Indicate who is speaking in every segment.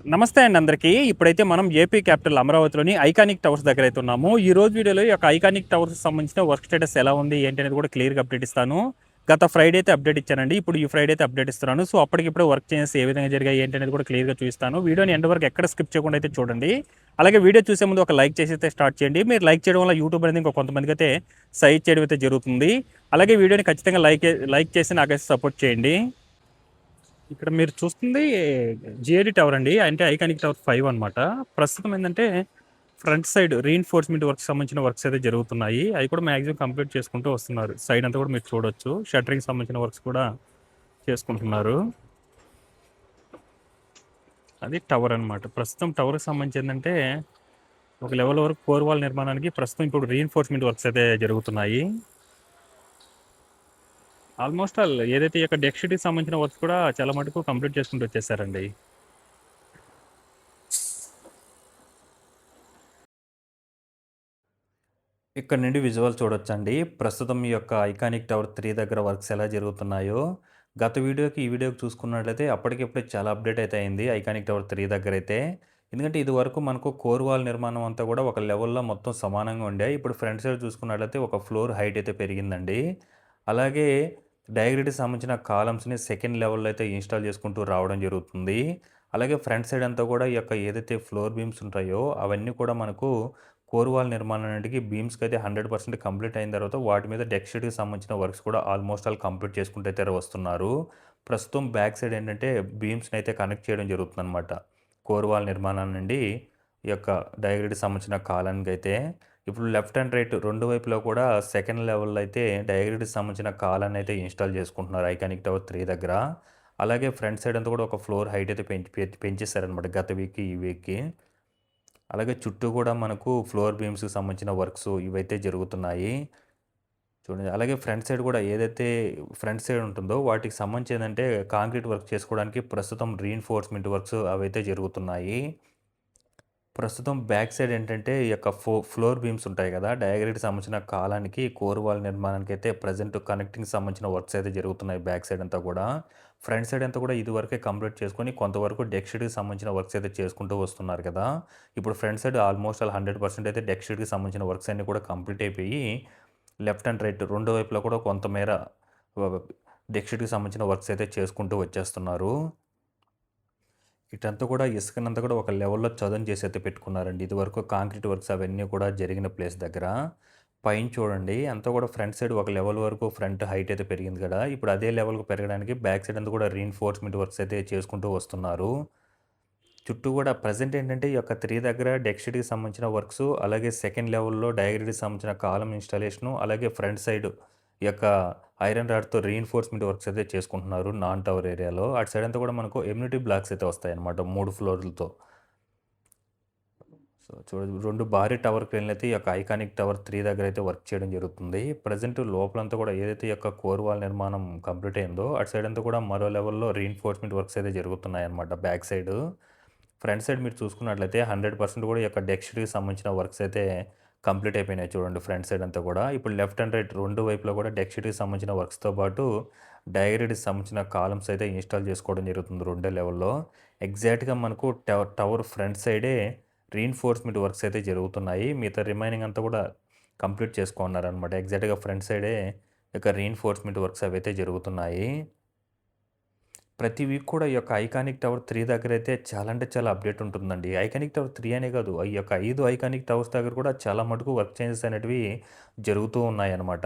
Speaker 1: నమస్తే అండి అందరికీ. ఇప్పుడైతే మనం ఏపీ క్యాపిటల్ అమరావతిలోని ఐకానిక్ టవర్స్ దగ్గర అయితే ఉన్నాము. ఈ రోజు వీడియోలో ఈ యొక్క ఐకానిక్ టవర్స్ సంబంధించిన వర్క్ స్టేటస్ ఎలా ఉంది ఏంటి అనేది కూడా క్లియర్గా అప్డేట్ ఇస్తాను. గత ఫ్రైడే అయితే అప్డేట్ ఇచ్చానండి. ఇప్పుడు ఈ ఫ్రైడే అయితే అప్డేట్ ఇస్తున్నాను. సో అప్పటికిప్పుడు వర్క్ చేసి ఏ విధంగా జరిగాయి ఏంటి అనేది కూడా క్లియర్గా చూపిస్తాను. వీడియోని ఎండ్ వరకు ఎక్కడ స్కిప్ చేయకుండా అయితే చూడండి. అలాగే వీడియో చూసే ముందు ఒక లైక్ చేసి అయితే స్టార్ట్ చేయండి. మీరు లైక్ చేయడం వల్ల యూట్యూబ్ అనేది ఇంకో కొంతమందికి అయితే సైట్ చేయడం అయితే జరుగుతుంది. అలాగే వీడియోని ఖచ్చితంగా లైక్ చేసి నాకైతే సపోర్ట్ చేయండి. ఇక్కడ మీరు చూస్తుంది జిఐడి టవర్ అండి. అంటే ఐకానిక్ టవర్ 5 అనమాట. ప్రస్తుతం ఏంటంటే ఫ్రంట్ సైడ్ రీఇన్ఫోర్స్మెంట్ వర్క్ సంబంధించిన వర్క్స్ అయితే జరుగుతున్నాయి. అవి కూడా మ్యాక్సిమం కంప్లీట్ చేసుకుంటూ వస్తున్నారు. సైడ్ అంతా కూడా మీరు చూడొచ్చు. షట్టరింగ్ సంబంధించిన వర్క్స్ కూడా చేసుకుంటున్నారు. అది టవర్ అనమాట. ప్రస్తుతం టవర్కి సంబంధించి ఏంటంటే ఒక లెవెల్ వరకు కోర్ వాల్ నిర్మాణానికి ప్రస్తుతం ఇప్పుడు రీఇన్ఫోర్స్మెంట్ వర్క్స్ అయితే జరుగుతున్నాయి. ఆల్మోస్ట్ ఆల్ ఏదైతే ఈ యొక్క డెక్షిటీకి సంబంధించిన వర్క్స్ కూడా చాలా మటుకు కంప్లీట్ చేసుకుంటూ వచ్చేసారండి. ఇక్కడ నుండి విజువల్ చూడొచ్చండి. ప్రస్తుతం ఈ యొక్క ఐకానిక్ టవర్ 3 దగ్గర వర్క్స్ ఎలా జరుగుతున్నాయో. గత వీడియోకి ఈ వీడియోకి చూసుకున్నట్లయితే అప్పటికిప్పుడే చాలా అప్డేట్ అయితే అయింది ఐకానిక్ టవర్ 3 దగ్గర అయితే. ఎందుకంటే ఇదివరకు మనకు కోర్ వాల్ నిర్మాణం అంతా కూడా ఒక లెవెల్‌లో మొత్తం సమానంగా ఉండే. ఇప్పుడు ఫ్రంట్ సైడ్ చూసుకున్నట్లయితే ఒక ఫ్లోర్ హైట్ అయితే పెరిగిందండి. అలాగే డయాగ్రిడ్‌కి సంబంధించిన కాలమ్స్‌ని సెకండ్ లెవెల్‌లో అయితే ఇన్‌స్టాల్ చేసుకుంటూ రావడం జరుగుతుంది. అలాగే ఫ్రంట్ సైడ్ అంతా కూడా ఈ యొక్క ఏదైతే ఫ్లోర్ బీమ్స్ ఉంటాయో అవన్నీ కూడా మనకు కోర్ వాల్ నిర్మాణానికి బీమ్స్‌కి అయితే 100% కంప్లీట్ అయిన తర్వాత వాటి మీద డెక్ షీట్‌కి సంబంధించిన వర్క్స్ కూడా ఆల్మోస్ట్ ఆల్ కంప్లీట్ చేసుకుంటూ అయితే వస్తున్నారు. ప్రస్తుతం బ్యాక్ సైడ్ ఏంటంటే బీమ్స్‌ని అయితే కనెక్ట్ చేయడం జరుగుతుందనమాట. కోర్ వాల్ నిర్మాణం నుండి ఈ యొక్క డయాగ్రిడ్‌కి సంబంధించిన కాలానికైతే. ఇప్పుడు లెఫ్ట్ అండ్ రైట్ 2 వైపులా కూడా సెకండ్ లెవెల్‌లో అయితే డయాగ్రిడ్‌కి సంబంధించిన కాలాన్ని అయితే ఇన్‌స్టాల్ చేసుకుంటున్నారు ఐకానిక్ టవర్ 3 దగ్గర. అలాగే ఫ్రంట్ సైడ్ అంతా కూడా ఒక ఫ్లోర్ హైట్ అయితే పెంచేసారనమాట గత వీక్‌కి, ఈ వీక్‌కి. అలాగే చుట్టూ కూడా మనకు ఫ్లోర్ బీమ్స్‌కి సంబంధించిన వర్క్స్ ఇవైతే జరుగుతున్నాయి. చూడండి. అలాగే ఫ్రంట్ సైడ్ కూడా ఏదైతే ఫ్రంట్ సైడ్ ఉంటుందో వాటికి సంబంధించి ఏందంటే కాంక్రీట్ వర్క్ చేసుకోవడానికి ప్రస్తుతం రీఇన్ఫోర్స్‌మెంట్ వర్క్స్ అవైతే జరుగుతున్నాయి. ప్రస్తుతం బ్యాక్ సైడ్ ఏంటంటే ఈ యొక్క ఫ్లోర్ బీమ్స్ ఉంటాయి కదా! డయాగ్రిడ్‌కి సంబంధించిన కాలానికి కోర్ వాల్ నిర్మాణానికైతే ప్రెజెంట్ కనెక్టింగ్‌కి సంబంధించిన వర్క్స్ అయితే జరుగుతున్నాయి బ్యాక్ సైడ్ అంతా కూడా. ఫ్రంట్ సైడ్ అంతా కూడా ఇదివరకే కంప్లీట్ చేసుకొని కొంతవరకు డెక్ షీట్‌కి సంబంధించిన వర్క్స్ అయితే చేసుకుంటూ వస్తున్నారు కదా! ఇప్పుడు ఫ్రంట్ సైడ్ ఆల్మోస్ట్ ఆల్ 100% అయితే డెక్ షీట్‌కి సంబంధించిన వర్క్స్ అన్నీ కూడా కంప్లీట్ అయిపోయి లెఫ్ట్ అండ్ రైట్ 2 వైపులా కూడా కొంతమేర వ డెక్ షీట్‌కి సంబంధించిన వర్క్స్ అయితే చేసుకుంటూ వచ్చేస్తున్నారు. ఇటంతా కూడా ఇసుకనంతా కూడా ఒక లెవెల్‌లో చదును చేసి అయితే పెట్టుకున్నారండి. ఇదివరకు కాంక్రీట్ వర్క్స్ అవన్నీ కూడా జరిగిన ప్లేస్ దగ్గర. పైన చూడండి అంతా కూడా ఫ్రంట్ సైడ్ ఒక లెవెల్ వరకు ఫ్రంట్ హైట్ అయితే పెరిగింది కదా! ఇప్పుడు అదే లెవెల్‌కి పెరగడానికి బ్యాక్ సైడ్ అంతా కూడా రీఇన్ఫోర్స్‌మెంట్ వర్క్స్ అయితే చేసుకుంటూ వస్తున్నారు. చుట్టూ కూడా ప్రెజెంట్ ఏంటంటే ఈ యొక్క 3 దగ్గర డెక్ షీట్‌కి సంబంధించిన వర్క్సు, అలాగే సెకండ్ లెవెల్‌లో డయాగ్రిడ్‌కి సంబంధించిన కాలమ్ ఇన్‌స్టాలేషను, అలాగే ఫ్రంట్ సైడ్ ఈ యొక్క ఐరన్ రాడ్‌తో రీఇన్ఫోర్స్‌మెంట్ వర్క్స్ అయితే చేసుకుంటున్నారు నాన్ టవర్ ఏరియాలో. అటు సైడ్ అంతా కూడా మనకు ఎమ్యూనిటీ బ్లాక్స్ అయితే వస్తాయన్నమాట 3 ఫ్లోర్‌లతో. సో, 2 భారీ టవర్ క్రేన్‌లయితే ఈ యొక్క ఐకానిక్ టవర్ 3 దగ్గర అయితే వర్క్ చేయడం జరుగుతుంది. ప్రెజెంట్ లోపలంతా కూడా ఏదైతే ఈ యొక్క కోర్ వాల్ నిర్మాణం కంప్లీట్ అయిందో, అటు సైడ్ అంతా కూడా మరో లెవెల్‌లో రీఇన్ఫోర్స్‌మెంట్ వర్క్స్ అయితే జరుగుతున్నాయన్నమాట బ్యాక్ సైడు. ఫ్రంట్ సైడ్ మీరు చూసుకున్నట్లయితే 100% కూడా ఈ యొక్క డెక్ షీట్‌కి సంబంధించిన వర్క్స్ అయితే కంప్లీట్ అయిపోయినాయి చూడండి ఫ్రంట్ సైడ్ అంతా కూడా. ఇప్పుడు లెఫ్ట్ అండ్ రైట్ 2 వైపులా కూడా డెక్ షీట్‌కి సంబంధించిన వర్క్స్‌తో పాటు డయాగ్రిడ్‌కి సంబంధించిన కాలమ్స్ అయితే ఇన్‌స్టాల్ చేసుకోవడం జరుగుతుంది రెండే లెవెల్‌లో. ఎగ్జాక్ట్‌గా మనకు టవర్ ఫ్రంట్ సైడే రీఇన్ఫోర్స్‌మెంట్ వర్క్స్ అయితే జరుగుతున్నాయి. మిగతా రిమైనింగ్ అంతా కూడా కంప్లీట్ చేసుకున్నారనమాట. ఎగ్జాక్ట్‌గా ఫ్రంట్ సైడే ఇక రీఇన్ఫోర్స్‌మెంట్ వర్క్స్ అవైతే జరుగుతున్నాయి. ప్రతి వీక్ కూడా ఈ యొక్క ఐకానిక్ టవర్ 3 దగ్గరైతే చాలా అంటే చాలా అప్డేట్ ఉంటుందండి. ఐకానిక్ టవర్ 3 అనే కాదు. ఈ యొక్క 5 ఐకానిక్ టవర్స్ దగ్గర కూడా చాలా మటుకు వర్క్ చేంజెస్ అనేటివి జరుగుతూ ఉన్నాయన్నమాట.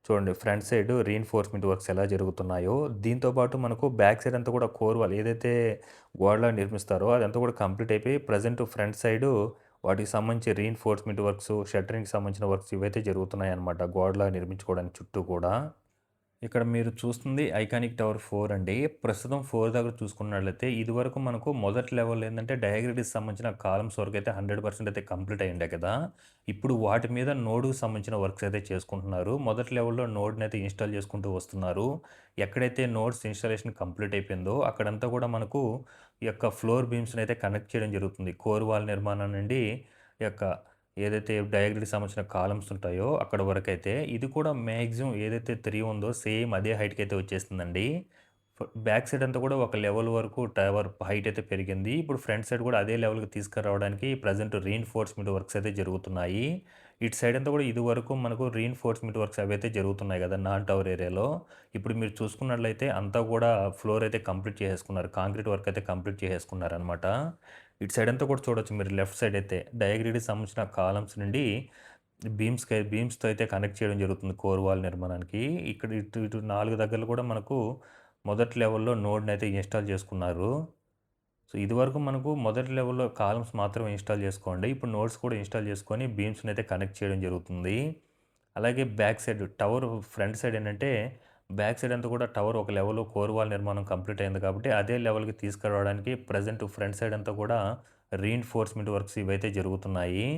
Speaker 1: చూడండి ఫ్రంట్ సైడ్ రీఇన్ఫోర్స్‌మెంట్ వర్క్స్ ఎలా జరుగుతున్నాయో, దీంతో పాటు మనకు బ్యాక్ సైడ్ అంతా కూడా కోర్ వాల్ ఏదైతే గోడలా నిర్మిస్తారో అదంతా కూడా కంప్లీట్ అయిపోయి ప్రెజెంట్ ఫ్రంట్ సైడు వాటికి సంబంధించి రీఇన్ఫోర్స్‌మెంట్ వర్క్స్, షట్టరింగ్‌కి సంబంధించిన వర్క్స్ ఇవైతే జరుగుతున్నాయన్నమాట గోడలా నిర్మించుకోవడానికి చుట్టూ కూడా. ఇక్కడ మీరు చూస్తుంది ఐకానిక్ టవర్ 4 అండి. ప్రస్తుతం 4 దగ్గర చూసుకున్నట్లయితే ఇదివరకు మనకు మొదటి లెవెల్ ఏందంటే డయాగ్రిడ్‌కి సంబంధించిన కాలమ్స్ వరకు అయితే 100% అయితే కంప్లీట్ అయ్యుండే కదా! ఇప్పుడు వాటి మీద నోడ్‌కి సంబంధించిన వర్క్స్ అయితే చేసుకుంటున్నారు. మొదటి లెవెల్‌లో నోడ్‌నైతే ఇన్‌స్టాల్ చేసుకుంటూ వస్తున్నారు. ఎక్కడైతే నోడ్స్ ఇన్‌స్టాలేషన్ కంప్లీట్ అయిపోయిందో అక్కడంతా కూడా మనకు ఈ యొక్క ఫ్లోర్ బీమ్స్‌నైతే కనెక్ట్ చేయడం జరుగుతుంది. కోర్ వాల్ నిర్మాణం నుండి ఈ యొక్క ఏదైతే డయాగ్రిడ్‌కి సంబంధించిన కాలమ్స్ ఉంటాయో అక్కడి వరకైతే, ఇది కూడా మాక్సిమం ఏదైతే 3 ఉందో సేమ్ అదే హైట్‌కైతే వచ్చేస్తుందండి. బ్యాక్ సైడ్ అంతా కూడా ఒక లెవెల్ వరకు టవర్ హైట్ అయితే పెరిగింది. ఇప్పుడు ఫ్రంట్ సైడ్ కూడా అదే లెవెల్‌కి తీసుకురావడానికి ప్రెజెంట్ రీఇన్ఫోర్స్‌మెంట్ వర్క్స్ అయితే జరుగుతున్నాయి. ఇటు సైడ్ అంతా కూడా ఇదివరకు మనకు రీఇన్ఫోర్స్‌మెంట్ వర్క్స్ అవైతే జరుగుతున్నాయి కదా! నాన్ టవర్ ఏరియాలో. ఇప్పుడు మీరు చూసుకున్నట్లయితే అంతా కూడా ఫ్లోర్ అయితే కంప్లీట్ చేసేసుకున్నారు. కాంక్రీట్ వర్క్ అయితే కంప్లీట్ చేసేసుకున్నారనమాట. ఇటు సైడ్ అంతా కూడా చూడొచ్చు మీరు లెఫ్ట్ సైడ్ అయితే డయాగ్రిడ్‌కి సంబంధించిన కాలమ్స్ నుండి బీమ్స్‌తో అయితే కనెక్ట్ చేయడం జరుగుతుంది కోర్ వాల్ నిర్మాణానికి. ఇక్కడ ఇటు ఇటు 4 దగ్గరలో కూడా మనకు మొదటి లెవెల్‌లో నోడ్‌నైతే ఇన్‌స్టాల్ చేసుకున్నారు. సో, ఇదివరకు మనకు మొదటి లెవెల్‌లో కాలమ్స్ మాత్రమే ఇన్‌స్టాల్ చేసుకోండి. ఇప్పుడు నోడ్స్ కూడా ఇన్‌స్టాల్ చేసుకొని బీమ్స్‌నైతే కనెక్ట్ చేయడం జరుగుతుంది. అలాగే back side tower front side ఏంటంటే, బ్యాక్ సైడ్ అంతా కూడా టవర్ ఒక లెవెల్‌లో కోర్ వాల్ నిర్మాణం కంప్లీట్ అయింది కాబట్టి, అదే లెవెల్‌కి తీసుకురావడానికి ప్రెజెంట్ ఫ్రంట్ సైడ్ అంతా కూడా రీఇన్ఫోర్స్‌మెంట్ వర్క్స్ ఇవైతే జరుగుతున్నాయి.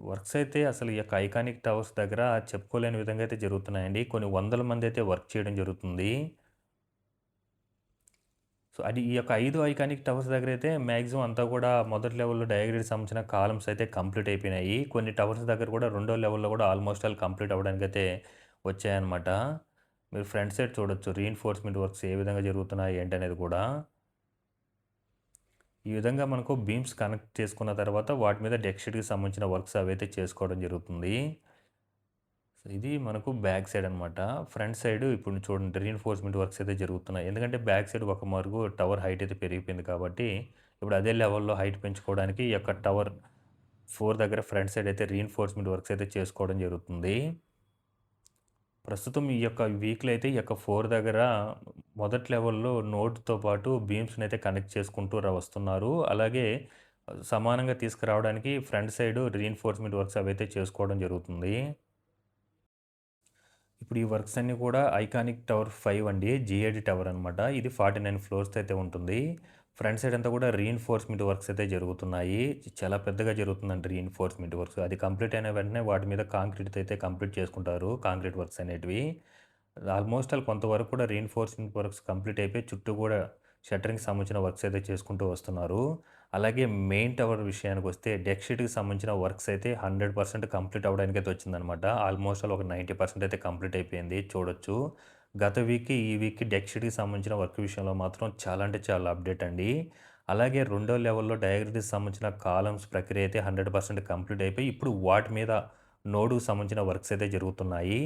Speaker 1: వర్క్స్ అయితే అసలు ఈ యొక్క ఐకానిక్ టవర్స్ దగ్గర చెప్పుకోలేని విధంగా అయితే జరుగుతున్నాయండి. కొన్ని వందల మంది అయితే వర్క్ చేయడం జరుగుతుంది. సో, అది ఈ యొక్క 5 ఐకానిక్ టవర్స్ దగ్గరైతే మాక్సిమం అంతా కూడా మొదటి లెవెల్‌లో డయాగ్రిడ్‌కి సంబంధించిన కాలమ్స్ అయితే కంప్లీట్ అయిపోయినాయి. కొన్ని టవర్స్ దగ్గర కూడా రెండో లెవెల్‌లో కూడా ఆల్మోస్ట్ ఆల్ కంప్లీట్ అవ్వడానికైతే వచ్చాయన్నమాట. మీరు ఫ్రంట్ సైడ్ చూడొచ్చు రీఇన్ఫోర్స్‌మెంట్ వర్క్స్ ఏ విధంగా జరుగుతున్నాయి ఏంటనేది కూడా. ఈ విధంగా మనకు బీమ్స్ కనెక్ట్ చేసుకున్న తర్వాత వాటి మీద డెక్ షీట్‌కి సంబంధించిన వర్క్స్ అవైతే చేసుకోవడం జరుగుతుంది. సో, ఇది మనకు బ్యాక్ సైడ్ అనమాట. ఫ్రంట్ సైడ్ ఇప్పుడు చూడండి రీఇన్ఫోర్స్‌మెంట్ వర్క్స్ అయితే జరుగుతున్నాయి. ఎందుకంటే బ్యాక్ సైడ్ ఒక మరుగు టవర్ హైట్ అయితే పెరిగిపోయింది కాబట్టి, ఇప్పుడు అదే లెవెల్‌లో హైట్ పెంచుకోవడానికి ఈ యొక్క టవర్ 4 దగ్గర ఫ్రంట్ సైడ్ అయితే రీఇన్ఫోర్స్‌మెంట్ వర్క్స్ అయితే చేసుకోవడం జరుగుతుంది. ప్రస్తుతం ఈ యొక్క వీక్‌లో అయితే ఈ యొక్క 4 దగ్గర మొదటి లెవెల్‌లో నోడ్‌తో పాటు బీమ్స్‌నైతే కనెక్ట్ చేసుకుంటూ వస్తున్నారు. అలాగే సమానంగా తీసుకురావడానికి ఫ్రంట్ సైడ్ రీఇన్ఫోర్స్‌మెంట్ వర్క్స్ అవైతే చేసుకోవడం జరుగుతుంది. ఇప్పుడు ఈ వర్క్స్ అన్నీ కూడా ఐకానిక్ టవర్ 5 అండి. జీఏడీ టవర్ అనమాట. ఇది 49 ఫ్లోర్స్‌తో అయితే ఉంటుంది. ఫ్రంట్ సైడ్ అంతా కూడా రీఇన్ఫోర్స్‌మెంట్ వర్క్స్ అయితే జరుగుతున్నాయి. చాలా పెద్దగా జరుగుతుందండి రీఇన్ఫోర్స్‌మెంట్ వర్క్స్. అది కంప్లీట్ అయిన వెంటనే వాటి మీద కాంక్రీట్‌తో అయితే కంప్లీట్ చేసుకుంటారు. కాంక్రీట్ వర్క్స్ అనేటివి. ఆల్మోస్ట్ ఆల్ కొంతవరకు కూడా రీఇన్ఫోర్స్‌మెంట్ వర్క్స్ కంప్లీట్ అయిపోయి చుట్టూ కూడా షట్టరింగ్‌కి సంబంధించిన వర్క్స్ అయితే చేసుకుంటూ వస్తున్నారు. అలాగే మెయిన్ టవర్ విషయానికొస్తే డెక్ షీట్‌కి సంబంధించిన వర్క్స్ అయితే 100% కంప్లీట్ అవ్వడానికైతే వచ్చిందనమాట. ఆల్మోస్ట్ ఆల్ ఒక 90% అయితే కంప్లీట్ అయిపోయింది చూడొచ్చు. గత వీక్‌కి, ఈ వీక్‌కి డెక్ షీట్‌కి సంబంధించిన వర్క్ విషయంలో మాత్రం చాలా అంటే చాలా అప్డేట్ అండి. అలాగే రెండో లెవెల్‌లో డయాగ్రమ్స్‌కి సంబంధించిన కాలమ్స్ ప్రక్రియ అయితే 100% కంప్లీట్ అయిపోయి, ఇప్పుడు వాటి మీద నోడుకి సంబంధించిన వర్క్స్ అయితే జరుగుతున్నాయి.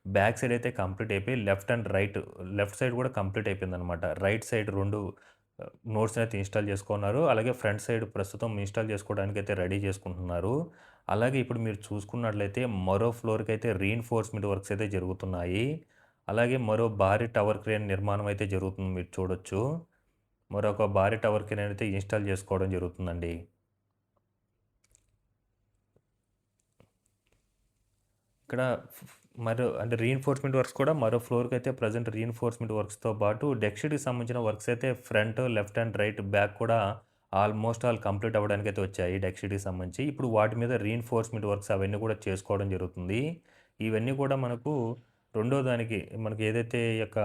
Speaker 1: బ్యాక్ సైడ్ అయితే కంప్లీట్ అయిపోయి left and right left side కూడా కంప్లీట్ అయిపోయిందనమాట. రైట్ సైడ్ 2 నోట్స్‌ని అయితే ఇన్‌స్టాల్ చేసుకున్నారు. అలాగే ఫ్రంట్ సైడ్ ప్రస్తుతం ఇన్‌స్టాల్ చేసుకోవడానికైతే రెడీ చేసుకుంటున్నారు. అలాగే ఇప్పుడు మీరు చూసుకున్నట్లయితే మరో ఫ్లోర్‌కైతే రీఇన్ఫోర్స్‌మెంట్ వర్క్స్ అయితే జరుగుతున్నాయి. అలాగే మరో భారీ టవర్ క్రేన్ నిర్మాణం అయితే జరుగుతుంది మీరు చూడొచ్చు. మరొక భారీ టవర్ క్రేన్ అయితే ఇన్‌స్టాల్ చేసుకోవడం జరుగుతుందండి. ఇక్కడ మరో అంటే రీఇన్ఫోర్స్‌మెంట్ వర్క్స్ కూడా మరో ఫ్లోర్‌కైతే ప్రెజెంట్ రీఇన్ఫోర్స్‌మెంట్ వర్క్స్‌తో పాటు డెక్ షీట్‌కి సంబంధించిన వర్క్స్ అయితే front, left and right, back కూడా ఆల్మోస్ట్ ఆల్ కంప్లీట్ అవ్వడానికైతే వచ్చాయి డెక్ షీట్‌కి సంబంధించి. ఇప్పుడు వాటి మీద రీఇన్ఫోర్స్‌మెంట్ వర్క్స్ అవన్నీ కూడా చేసుకోవడం జరుగుతుంది. ఇవన్నీ కూడా మనకు రెండో దానికి మనకి ఏదైతే ఈ యొక్క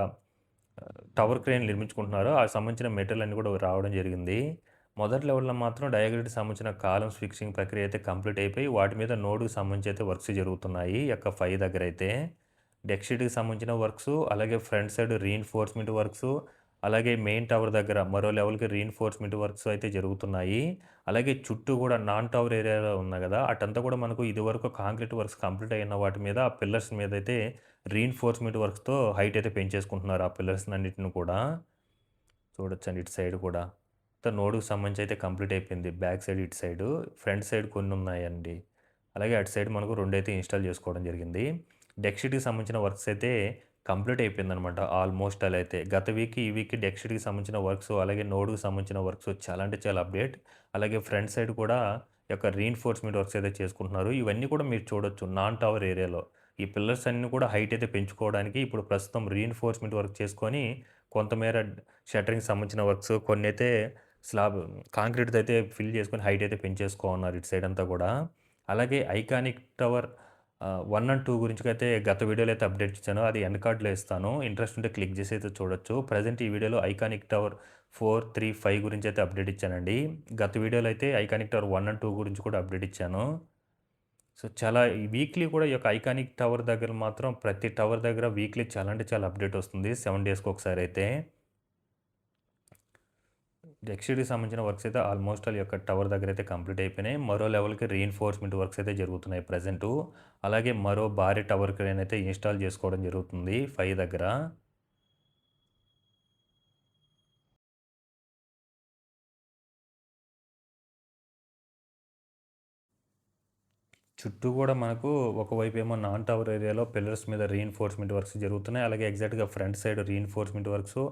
Speaker 1: టవర్ క్రేన్ నిర్మించుకుంటున్నారో ఆ సంబంధించిన మెటీరియల్ అన్నీ కూడా రావడం జరిగింది. మొదటి లెవెల్‌లో మాత్రం డయాగ్రిడ్‌కి సంబంధించిన కాలమ్స్ ఫిక్సింగ్ ప్రక్రియ అయితే కంప్లీట్ అయిపోయి, వాటి మీద నోడ్‌కి సంబంధించి అయితే వర్క్స్ జరుగుతున్నాయి. ఈ యొక్క 5 దగ్గరైతే. డెక్ షీట్‌కి సంబంధించిన వర్క్సు, అలాగే ఫ్రంట్ సైడ్ రీఇన్ఫోర్స్‌మెంట్ వర్క్సు, అలాగే మెయిన్ టవర్ దగ్గర మరో లెవెల్‌కి రీఇన్ఫోర్స్‌మెంట్ వర్క్స్ అయితే జరుగుతున్నాయి. అలాగే చుట్టూ కూడా నాన్ టవర్ ఏరియాలో ఉన్నాయి గదా! అటంతా కూడా మనకు ఇదివరకు కాంక్రీట్ వర్క్స్ కంప్లీట్ అయిన వాటి మీద ఆ పిల్లర్స్ మీదయితే రీఇన్ఫోర్స్‌మెంట్ వర్క్స్‌తో హైట్ అయితే పెంచేసుకుంటున్నారు ఆ పిల్లర్స్‌నన్నిటిని కూడా. చూడొచ్చండి ఇటు సైడ్ కూడా. నోడుకి సంబంధించి అయితే కంప్లీట్ అయిపోయింది. బ్యాక్ సైడ్, ఇటు సైడు. ఫ్రంట్ సైడ్ కొన్నున్నాయండి. అలాగే అటు సైడ్ మనకు 2 అయితే ఇన్‌స్టాల్ చేసుకోవడం జరిగింది. డెక్ షీట్‌కి సంబంధించిన వర్క్స్ అయితే కంప్లీట్ అయిపోయిందనమాట. ఆల్మోస్ట్ ఆల్ అయితే. గత వీక్‌కి, ఈ వీక్‌కి డెక్ షీట్‌కి సంబంధించిన వర్క్స్, అలాగే నోడ్‌కి సంబంధించిన వర్క్స్ చాలా అంటే చాలా అప్డేట్. అలాగే ఫ్రంట్ సైడ్ కూడా ఈ యొక్క రీఇన్ఫోర్స్‌మెంట్ వర్క్స్ అయితే చేసుకుంటున్నారు. ఇవన్నీ కూడా మీరు చూడొచ్చు నాన్ టవర్ ఏరియాలో. ఈ పిల్లర్స్ అన్నీ కూడా హైట్ అయితే పెంచుకోవడానికి ఇప్పుడు ప్రస్తుతం రీఇన్ఫోర్స్‌మెంట్ వర్క్ చేసుకొని కొంతమేర షట్టరింగ్‌కి సంబంధించిన వర్క్స్ కొన్నైతే స్లాబ్ కాంక్రీట్‌తో అయితే ఫిల్ చేసుకొని హైట్ అయితే పెంచేసుకోనున్నారు ఇటు సైడ్ అంతా కూడా. అలాగే ఐకానిక్ టవర్ 1 అండ్ 2 గురించికైతే గత వీడియోలో అయితే అప్డేట్ ఇచ్చాను. అది ఎండ్ కార్డ్‌లో ఇస్తాను. ఇంట్రెస్ట్ ఉంటే క్లిక్ చేసి అయితే చూడొచ్చు. ప్రెజెంట్ ఈ వీడియోలో ఐకానిక్ టవర్ 4, 3, 5 గురించి అయితే అప్డేట్ ఇచ్చానండి. గత వీడియోలో అయితే ఐకానిక్ టవర్ 1 అండ్ 2 గురించి కూడా అప్డేట్ ఇచ్చాను. సో, చాలా ఈ వీక్లీ కూడా ఈ యొక్క ఐకానిక్ టవర్ దగ్గర మాత్రం ప్రతి టవర్ దగ్గర వీక్లీ చాలా అంటే చాలా అప్‌డేట్ వస్తుంది. 7 డేస్‌కొకసారయితే. ఎక్స్‌టీడీకి సంబంధించిన వర్క్స్ అయితే ఆల్మోస్ట్ ఆల్ ఈ యొక్క టవర్ దగ్గరైతే కంప్లీట్ అయిపోయినాయి. మరో లెవెల్‌కి రీఇన్ఫోర్స్‌మెంట్ వర్క్స్ అయితే జరుగుతున్నాయి ప్రెజెంటు. అలాగే మరో భారీ టవర్ క్రేన్ అయితే ఇన్‌స్టాల్ చేసుకోవడం జరుగుతుంది 5 దగ్గర. చుట్టూ గూడా మనకు ఒకవైపేమో నాన్ టవర్ ఏరియాలో పిల్లర్స్ మీద రీఇన్ఫోర్స్‌మెంట్ వర్క్స్ జరుగుతున్నాయి. అలాగే ఎగ్జాక్ట్‌గా ఫ్రంట్ సైడ్ రీఇన్ఫోర్స్‌మెంట్ వర్క్సు,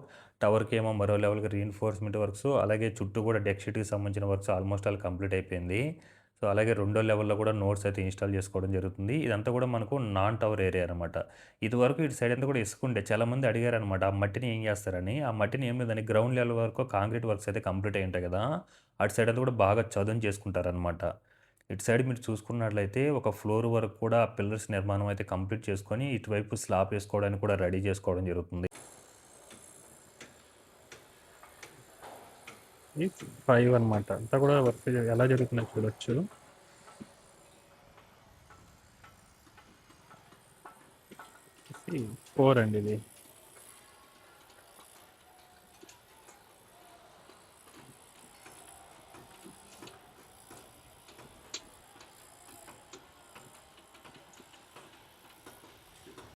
Speaker 1: టవర్‌కేమో మరో లెవెల్‌కి రీఇన్ఫోర్స్‌మెంట్ వర్క్సు, అలాగే చుట్టూ గూడా డెక్ షీట్‌కి సంబంధించిన వర్క్స్ ఆల్మోస్ట్ ఆల్ కంప్లీట్ అయిపోయింది. సో, అలాగే రెండో లెవెల్‌లో గూడా నోడ్స్ అయితే ఇన్‌స్టాల్ చేసుకోవడం జరుగుతుంది. ఇదంతా గూడా మనకు నాన్ టవర్ ఏరియా అనమాట. ఇదివరకు ఇటు సైడ్ అంతా కూడా ఇసుకుండే. చాలామంది అడిగారనమాట ఆ మట్టిని ఏం జేస్తారని. ఆ మట్టిని ఏం లేదండి గ్రౌండ్ లెవెల్ వరకు కాంక్రీట్ వర్క్స్ అయితే కంప్లీట్ అయ్యి ఉంటాయి గదా! అటు సైడ్ అంతా కూడా బాగా చదును చేసుకుంటారనమాట. ఇటు సైడ్ మీరు చూసుకున్నట్లయితే ఒక ఫ్లోర్ వరకు కూడా పిల్లర్స్ నిర్మాణం అయితే కంప్లీట్ చేసుకొని, ఇటువైపు స్లాబ్ ఏసుకోవడానికి కూడా రెడీ చేసుకోవడం జరుగుతుంది. ఇది 5 అనమాట. అంతా కూడా వర్క్ ఎలా జరుగుతుందో చూడొచ్చు. 4 అండి ఇది.